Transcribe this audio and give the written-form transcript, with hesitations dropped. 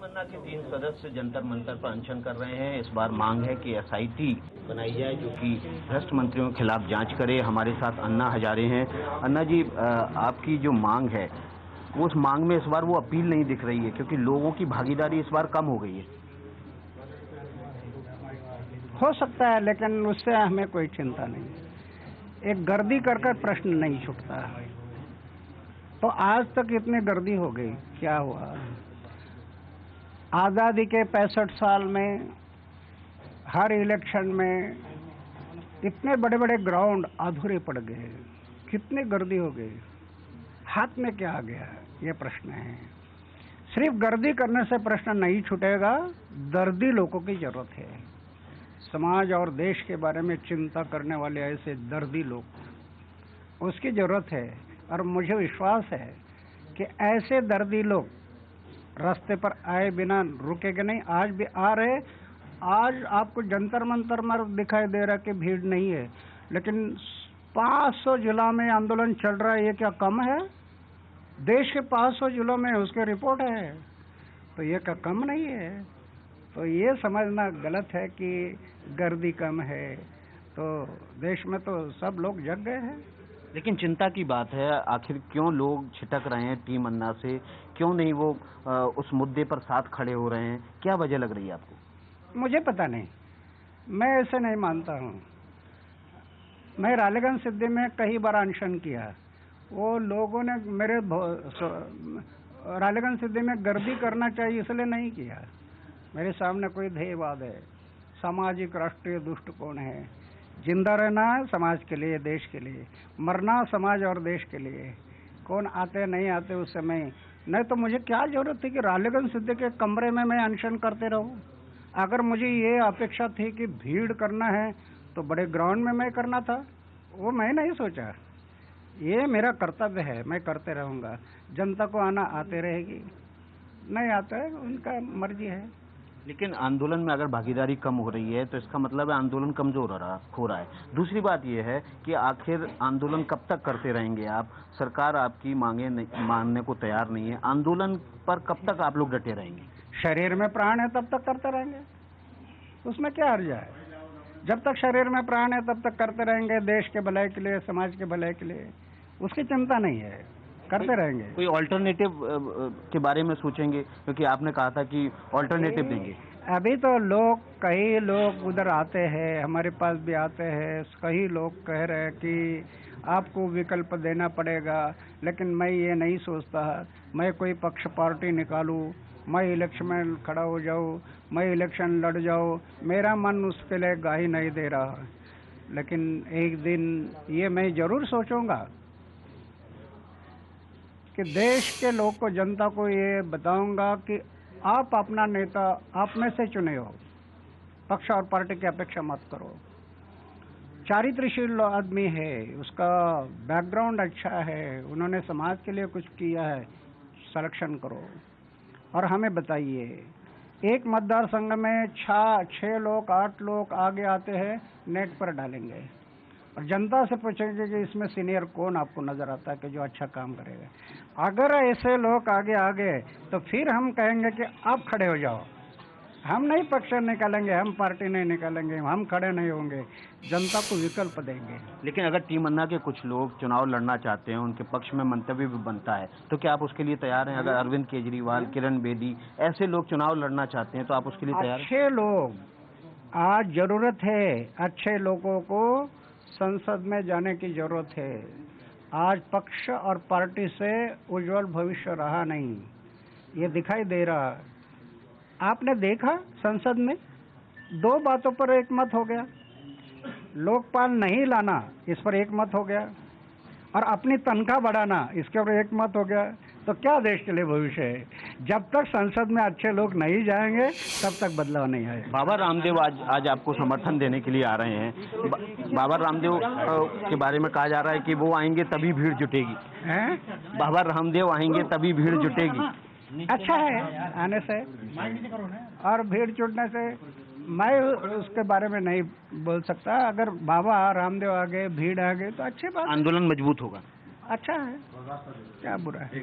मन्ना के 3 सदस्य जंतर मंतर पर अनशन कर रहे हैं। इस बार मांग है कि एसआईटी बनाई जाए जो कि भ्रष्ट मंत्रियों के खिलाफ जांच करे। हमारे साथ अन्ना हजारे हैं। अन्ना जी, आपकी जो मांग है वो उस मांग में इस बार वो अपील नहीं दिख रही है क्योंकि लोगों की भागीदारी इस बार कम हो गई है। हो सकता है, लेकिन उससे हमें कोई चिंता नहीं। एक गर्दी कर प्रश्न नहीं छूटता। तो आज तक इतनी गर्दी हो गई, क्या हुआ? आज़ादी के 65 साल में हर इलेक्शन में इतने बड़े बड़े ग्राउंड अधूरे पड़ गए, कितनी गर्दी हो गई, हाथ में क्या आ गया, ये प्रश्न है। सिर्फ गर्दी करने से प्रश्न नहीं छूटेगा, दर्दी लोगों की जरूरत है। समाज और देश के बारे में चिंता करने वाले ऐसे दर्दी लोग, उसकी जरूरत है। और मुझे विश्वास है कि ऐसे दर्दी लोग रास्ते पर आए बिना रुकेंगे नहीं। आज भी आ रहे। आज आपको जंतर मंतर पर दिखाई दे रहा कि भीड़ नहीं है, लेकिन 500 जिला में आंदोलन चल रहा है। ये क्या कम है? देश के 500 जिलों में उसके रिपोर्ट है, तो ये क्या कम नहीं है? तो ये समझना गलत है कि गर्दी कम है। तो देश में तो सब लोग जग गए हैं। लेकिन चिंता की बात है, आखिर क्यों लोग छिटक रहे हैं टीम अन्ना से? क्यों नहीं वो उस मुद्दे पर साथ खड़े हो रहे हैं? क्या वजह लग रही है आपको? मुझे पता नहीं, मैं ऐसे नहीं मानता हूँ। मैं रालेगंज सिद्धि में कई बार अनशन किया। वो लोगों ने मेरे रालेगंज सिद्धि में गर्दी करना चाहिए इसलिए नहीं किया। मेरे सामने कोई ध्येयवाद है, सामाजिक राष्ट्रीय दृष्टिकोण है। जिंदा रहना है समाज के लिए, देश के लिए, मरना समाज और देश के लिए। कौन आते नहीं आते उस समय नहीं, तो मुझे क्या जरूरत थी कि रालेगंज सिद्धि के कमरे में मैं अनशन करते रहूं? अगर मुझे ये अपेक्षा थी कि भीड़ करना है तो बड़े ग्राउंड में मैं करना था, वो मैं नहीं सोचा। ये मेरा कर्तव्य है, मैं करते रहूंगा। जनता को आना आते रहेगी, नहीं आता है उनका मर्जी है। लेकिन आंदोलन में अगर भागीदारी कम हो रही है तो इसका मतलब है आंदोलन कमजोर हो रहा है। दूसरी बात यह है कि आखिर आंदोलन कब तक करते रहेंगे आप? सरकार आपकी मांगे मानने को तैयार नहीं है। आंदोलन पर कब तक आप लोग डटे रहेंगे? शरीर में प्राण है तब तक करते रहेंगे, उसमें क्या हर्ज है? जब तक शरीर में प्राण है तब तक करते रहेंगे, देश के भलाई के लिए, समाज के भलाई के लिए। उसकी चिंता नहीं है, करते रहेंगे। कोई ऑल्टरनेटिव के बारे में सोचेंगे? क्योंकि आपने कहा था कि ऑल्टरनेटिव देंगे। अभी तो कई लोग उधर आते हैं, हमारे पास भी आते हैं। कई लोग कह रहे हैं कि आपको विकल्प देना पड़ेगा, लेकिन मैं ये नहीं सोचता मैं कोई पक्ष पार्टी निकालूं, मैं इलेक्शन में खड़ा हो जाऊं, मैं इलेक्शन लड़ जाऊं। मेरा मन उसके लिए गाही नहीं दे रहा। लेकिन एक दिन ये मैं जरूर सोचूंगा कि देश के लोग को, जनता को ये बताऊंगा कि आप अपना नेता आप में से चुने हो, पक्ष और पार्टी की अपेक्षा मत करो। चारित्रशील आदमी है, उसका बैकग्राउंड अच्छा है, उन्होंने समाज के लिए कुछ किया है, सिलेक्शन करो और हमें बताइए। एक मतदार संघ में 6 लोग 8 लोग आगे आते हैं, नेट पर डालेंगे और जनता से पूछेंगे कि इसमें सीनियर कौन आपको नजर आता है कि जो अच्छा काम करेगा। अगर ऐसे लोग आगे आ गए तो फिर हम कहेंगे कि आप खड़े हो जाओ। हम नहीं पक्ष निकालेंगे, हम पार्टी नहीं निकालेंगे, हम खड़े नहीं होंगे, जनता को विकल्प देंगे। लेकिन अगर टीम अन्ना के कुछ लोग चुनाव लड़ना चाहते हैं, उनके पक्ष में मंतव्य भी बनता है, तो क्या आप उसके लिए तैयार हैं? अगर अरविंद केजरीवाल, किरण बेदी ऐसे लोग चुनाव लड़ना चाहते हैं तो आप उसके लिए तैयार हैं? अच्छे लोग, आज जरूरत है अच्छे लोगों को संसद में जाने की जरूरत है। आज पक्ष और पार्टी से उज्जवल भविष्य रहा नहीं, ये दिखाई दे रहा। आपने देखा संसद में 2 बातों पर एक मत हो गया, लोकपाल नहीं लाना इस पर एक मत हो गया, और अपनी तनख्वाह बढ़ाना इसके ऊपर एक मत हो गया। तो क्या देश के लिए भविष्य है? जब तक संसद में अच्छे लोग नहीं जाएंगे तब तक बदलाव नहीं आएगा। बाबा रामदेव आज आपको समर्थन देने के लिए आ रहे हैं। बाबा रामदेव के बारे में कहा जा रहा है कि वो आएंगे तभी भीड़ जुटेगी। बाबा रामदेव आएंगे तभी भीड़ जुटेगी। अच्छा है आने से, और भीड़ जुटने से मैं उसके बारे में नहीं बोल सकता। अगर बाबा रामदेव आ गए, भीड़ आ गई तो अच्छी बात, आंदोलन मजबूत होगा। अच्छा है, क्या बुरा है।